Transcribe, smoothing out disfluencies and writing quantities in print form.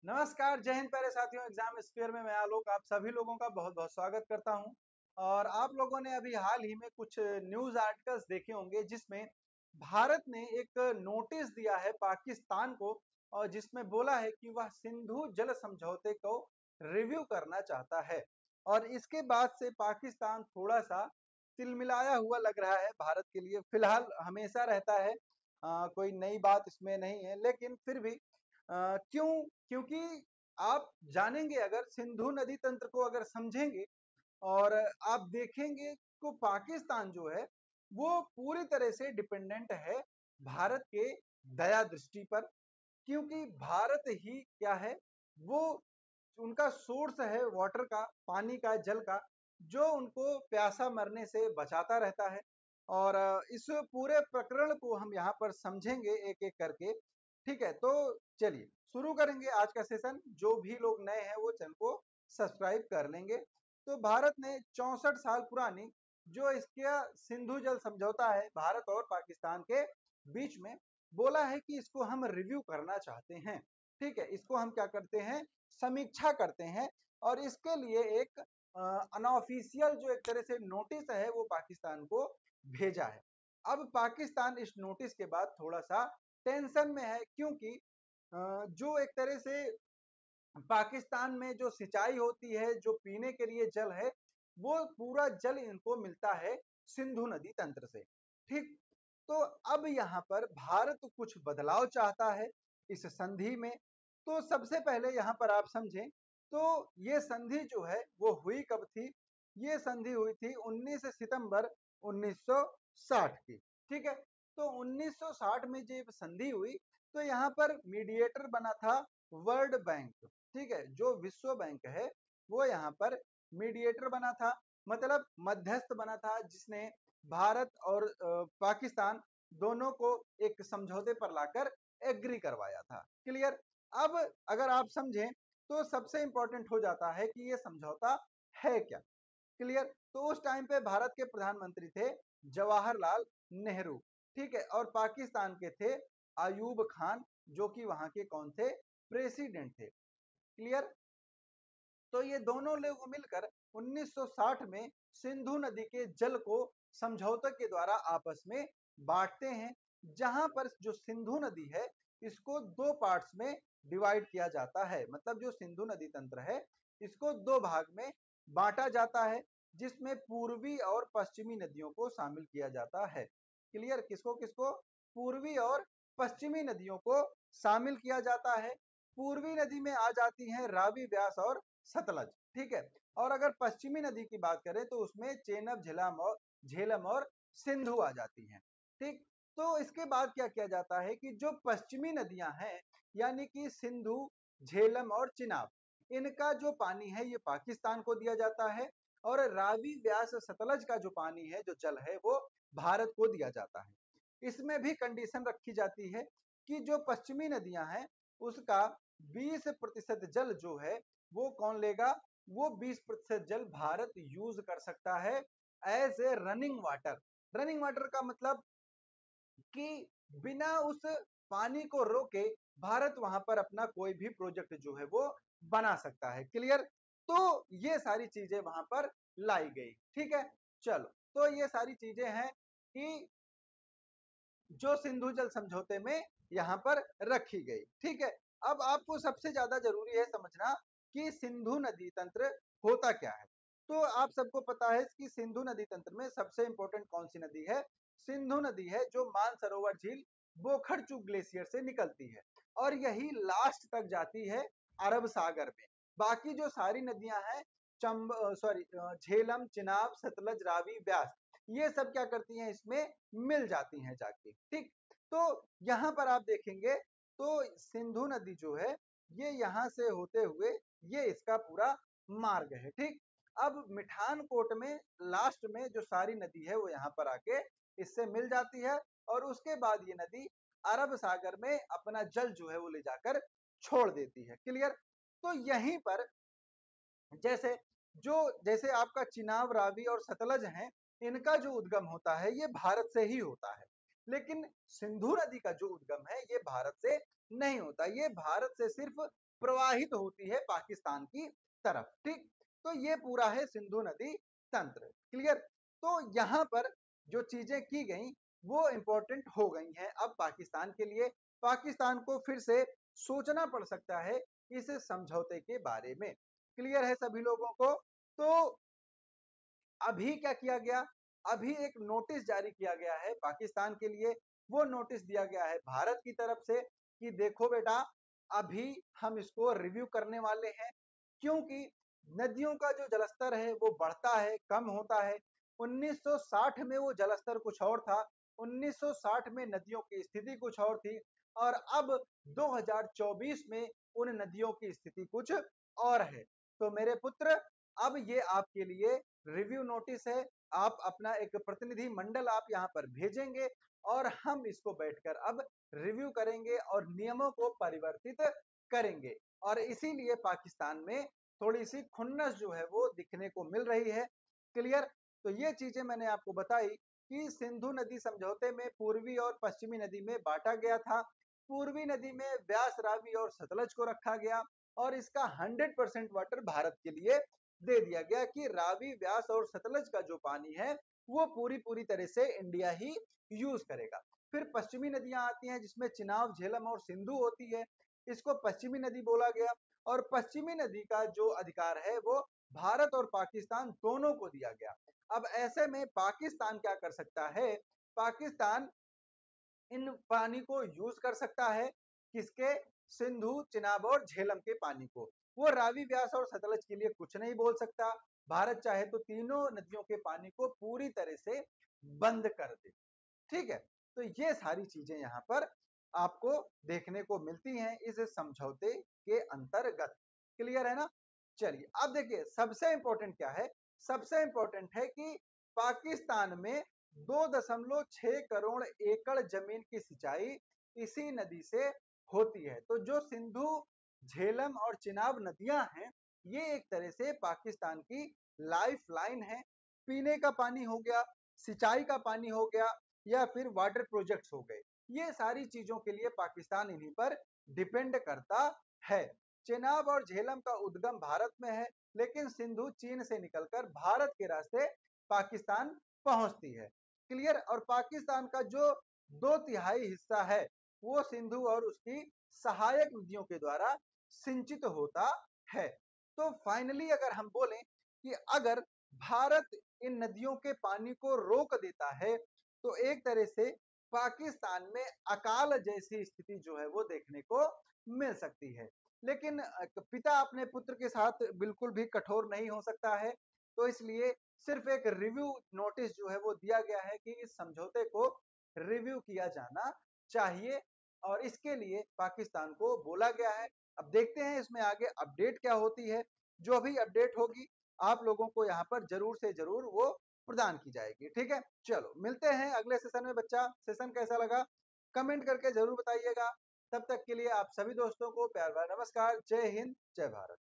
नमस्कार, जय हिंद प्यारे साथियों। एग्जाम स्फीयर में मैं आलोक आप सभी लोगों का बहुत बहुत स्वागत करता हूं। और आप लोगों ने अभी हाल ही में कुछ न्यूज आर्टिकल्स देखे होंगे जिसमें भारत ने एक नोटिस दिया है पाकिस्तान को, और जिसमें बोला है कि वह सिंधु जल समझौते को रिव्यू करना चाहता है। और इसके बाद से पाकिस्तान थोड़ा सा तिलमिलाया हुआ लग रहा है भारत के लिए। फिलहाल हमेशा रहता है, कोई नई बात इसमें नहीं है, लेकिन फिर भी क्यों? क्योंकि आप जानेंगे, अगर सिंधु नदी तंत्र को अगर समझेंगे और आप देखेंगे तो पाकिस्तान जो है वो पूरी तरह से डिपेंडेंट है भारत के दया दृष्टि पर। क्योंकि भारत ही क्या है, वो उनका सोर्स है वाटर का, पानी का, जल का, जो उनको प्यासा मरने से बचाता रहता है। और इस पूरे प्रकरण को हम यहाँ पर समझेंगे एक एक करके। ठीक है, तो चलिए शुरू करेंगे आज का सेशन। जो भी लोग नए हैं वो चैनल को सब्सक्राइब कर लेंगे। तो भारत ने 64 साल पुरानी जो इसका सिंधु जल समझौता है भारत और पाकिस्तान के बीच में, बोला है कि इसको हम रिव्यू करना चाहते हैं। ठीक है, इसको हम क्या करते हैं, समीक्षा करते हैं। और इसके लिए एक अनऑफिशियल जो एक तरह से नोटिस है वो पाकिस्तान को भेजा है। अब पाकिस्तान इस नोटिस के बाद थोड़ा सा टेंशन में है, क्योंकि जो एक तरह से पाकिस्तान में जो सिंचाई होती है, जो पीने के लिए जल है, वो पूरा जल इनको मिलता है सिंधु नदी तंत्र से। ठीक, तो अब यहाँ पर भारत कुछ बदलाव चाहता है इस संधि में। तो सबसे पहले यहाँ पर आप समझें, तो ये संधि जो है वो हुई कब थी? ये संधि हुई थी 19 सितंबर 1960 की। ठीक है, तो 1960 में जब संधि हुई तो यहाँ पर मीडिएटर बना था वर्ल्ड बैंक। ठीक है, जो विश्व बैंक है वो यहाँ पर मीडिएटर बना था, मतलब मध्यस्थ बना था, जिसने भारत और पाकिस्तान दोनों को एक समझौते पर लाकर एग्री करवाया था। क्लियर? अब अगर आप समझें तो सबसे इंपॉर्टेंट हो जाता है कि ये समझौता है क्या। क्लियर? तो उस टाइम पे भारत के प्रधानमंत्री थे जवाहरलाल नेहरू। ठीक है, और पाकिस्तान के थे अयूब खान, जो कि वहां के कौन थे, प्रेसिडेंट थे। क्लियर? तो ये दोनों लोग मिलकर 1960 में सिंधु नदी के जल को समझौते के द्वारा आपस में बांटते हैं। जहां पर जो सिंधु नदी है इसको दो पार्ट्स में डिवाइड किया जाता है, मतलब जो सिंधु नदी तंत्र है इसको दो भाग में बांटा जाता है, जिसमें पूर्वी और पश्चिमी नदियों को शामिल किया जाता है। क्लियर? किसको किसको? पूर्वी और पश्चिमी नदियों को शामिल किया जाता है। पूर्वी नदी में आ जाती हैं रावी, व्यास और सतलज। ठीक है, और अगर पश्चिमी नदी की बात करें तो उसमें चेनाब, झेलम और सिंधु आ जाती हैं। ठीक, तो इसके बाद क्या किया जाता है कि जो पश्चिमी नदियां हैं, यानी कि सिंधु, झेलम और चिनाब, इनका जो पानी है ये पाकिस्तान को दिया जाता है। और रावी, व्यास, सतलज का जो पानी है, जो जल है, वो भारत को दिया जाता है। इसमें भी कंडीशन रखी जाती है कि जो पश्चिमी नदियां हैं उसका 20% जल जो है वो कौन लेगा? वो 20% जल भारत यूज कर सकता है as a running water. Running water का मतलब कि बिना उस पानी को रोके भारत वहां पर अपना कोई भी प्रोजेक्ट जो है वो बना सकता है। क्लियर? तो ये सारी चीजें वहां पर लाई गई। ठीक है, चलो, तो ये सारी चीजें हैं कि जो सिंधु जल समझौते में यहाँ पर रखी गई। ठीक है, अब आपको सबसे ज्यादा जरूरी है समझना कि सिंधु नदी तंत्र होता क्या है। तो आप सबको पता है कि सिंधु नदी तंत्र में सबसे इंपॉर्टेंट कौन सी नदी है? सिंधु नदी है, जो मानसरोवर झील बोखरचू ग्लेशियर से निकलती है और यही लास्ट तक जाती है अरब सागर में। बाकी जो सारी नदियां हैं, झेलम, चिनाब, सतलज, रावी, ब्यास, ये सब क्या करती हैं, इसमें मिल जाती हैं जाके। ठीक, तो यहाँ पर आप देखेंगे तो सिंधु नदी जो है ये यहाँ से होते हुए ये इसका पूरा मार्ग है। ठीक, अब मिठानकोट में लास्ट में जो सारी नदी है वो यहाँ पर आके इससे मिल जाती है, और उसके बाद ये नदी अरब सागर में अपना जल जो है वो ले जाकर छोड़ देती है। क्लियर? तो यहीं पर जैसे जैसे आपका चिनाब, रावी और सतलज है, इनका जो उद्गम होता है ये भारत से ही होता है। लेकिन सिंधु नदी का जो उद्गम है ये भारत से नहीं होता, ये भारत से सिर्फ प्रवाहित होती है पाकिस्तान की तरफ। ठीक, तो ये पूरा है सिंधु नदी तंत्र। क्लियर। तो यहाँ पर जो चीजें की गई वो इंपॉर्टेंट हो गई हैं अब पाकिस्तान के लिए। पाकिस्तान को फिर से सोचना पड़ सकता है इस समझौते के बारे में। क्लियर है सभी लोगों को। तो अभी क्या किया गया, अभी एक नोटिस जारी किया गया है पाकिस्तान के लिए। वो नोटिस दिया गया है भारत की तरफ से कि देखो बेटा, अभी हम इसको रिव्यू करने वाले हैं, क्योंकि नदियों का जो जलस्तर है वो बढ़ता है, कम होता है। 1960 में वो जलस्तर कुछ और था, 1960 में नदियों की स्थिति कुछ और थी, और अब 2024 में उन नदियों की स्थिति कुछ और है। तो मेरे पुत्र, अब ये आपके लिए रिव्यू नोटिस है। आप अपना एक प्रतिनिधि मंडल आप यहाँ पर भेजेंगे और हम इसको बैठकर अब रिव्यू करेंगे और नियमों को परिवर्तित करेंगे। और इसीलिए पाकिस्तान में थोड़ी सी खुन्नस जो है वो दिखने को मिल रही है। क्लियर। तो ये चीजें मैंने आपको बताई कि सिंधु नदी समझौते में पूर्वी और पश्चिमी नदी में बांटा गया था। पूर्वी नदी में व्यास, रावी और सतलज को रखा गया और इसका 100% वाटर भारत के लिए दे दिया गया कि रावी, व्यास और सतलज का जो पानी है वो पूरी तरह से इंडिया ही यूज करेगा। फिर पश्चिमी नदियां आती हैं जिसमें चिनाब, झेलम और सिंधु होती है, इसको पश्चिमी नदी बोला गया। और पश्चिमी नदी का जो अधिकार है वो भारत और पाकिस्तान दोनों को दिया गया। अब ऐसे में पाकिस्तान क्या कर सकता है, पाकिस्तान इन पानी को यूज कर सकता है, किसके, सिंधु, चिनाब और झेलम के पानी को। वो रावी, व्यास और सतलज के लिए कुछ नहीं बोल सकता। भारत चाहे तो तीनों नदियों के पानी को पूरी तरह से बंद कर दे। ठीक है। तो ये सारी चीजें यहाँ पर आपको देखने को मिलती हैं इस समझौते के अंतर्गत। क्लियर है ना। चलिए अब देखिए सबसे इंपॉर्टेंट क्या है, सबसे इंपॉर्टेंट है कि पाकिस्तान में 2.6 करोड़ एकड़ जमीन की सिंचाई इसी नदी से होती है। तो जो सिंधु, झेलम और चिनाब नदियां हैं ये एक तरह से पाकिस्तान की लाइफ लाइन है। पीने का पानी हो गया, सिंचाई का पानी हो गया, या फिर वाटर प्रोजेक्ट्स हो गए, ये सारी चीजों के लिए पाकिस्तान इन्हीं पर डिपेंड करता है। चेनाब और झेलम का उद्गम भारत में है, लेकिन सिंधु चीन से निकलकर भारत के रास्ते पाकिस्तान पहुंचती है। क्लियर। और पाकिस्तान का जो 2/3 हिस्सा है वो सिंधु और उसकी सहायक नदियों के द्वारा सिंचित होता है। तो फाइनली अगर हम बोलें कि अगर भारत इन नदियों के पानी को रोक देता है तो एक तरह से पाकिस्तान में अकाल जैसी स्थिति जो है वो देखने को मिल सकती है। लेकिन पिता अपने पुत्र के साथ बिल्कुल भी कठोर नहीं हो सकता है, तो इसलिए सिर्फ एक रिव्यू नोटिस जो है वो दिया गया है कि इस समझौते को रिव्यू किया जाना चाहिए, और इसके लिए पाकिस्तान को बोला गया है। अब देखते हैं इसमें आगे अपडेट क्या होती है। जो भी अपडेट होगी आप लोगों को यहाँ पर जरूर से जरूर वो प्रदान की जाएगी। ठीक है, चलो मिलते हैं अगले सेशन में। बच्चा सेशन कैसा लगा कमेंट करके जरूर बताइएगा। तब तक के लिए आप सभी दोस्तों को प्यार भरा नमस्कार। जय हिंद, जय भारत।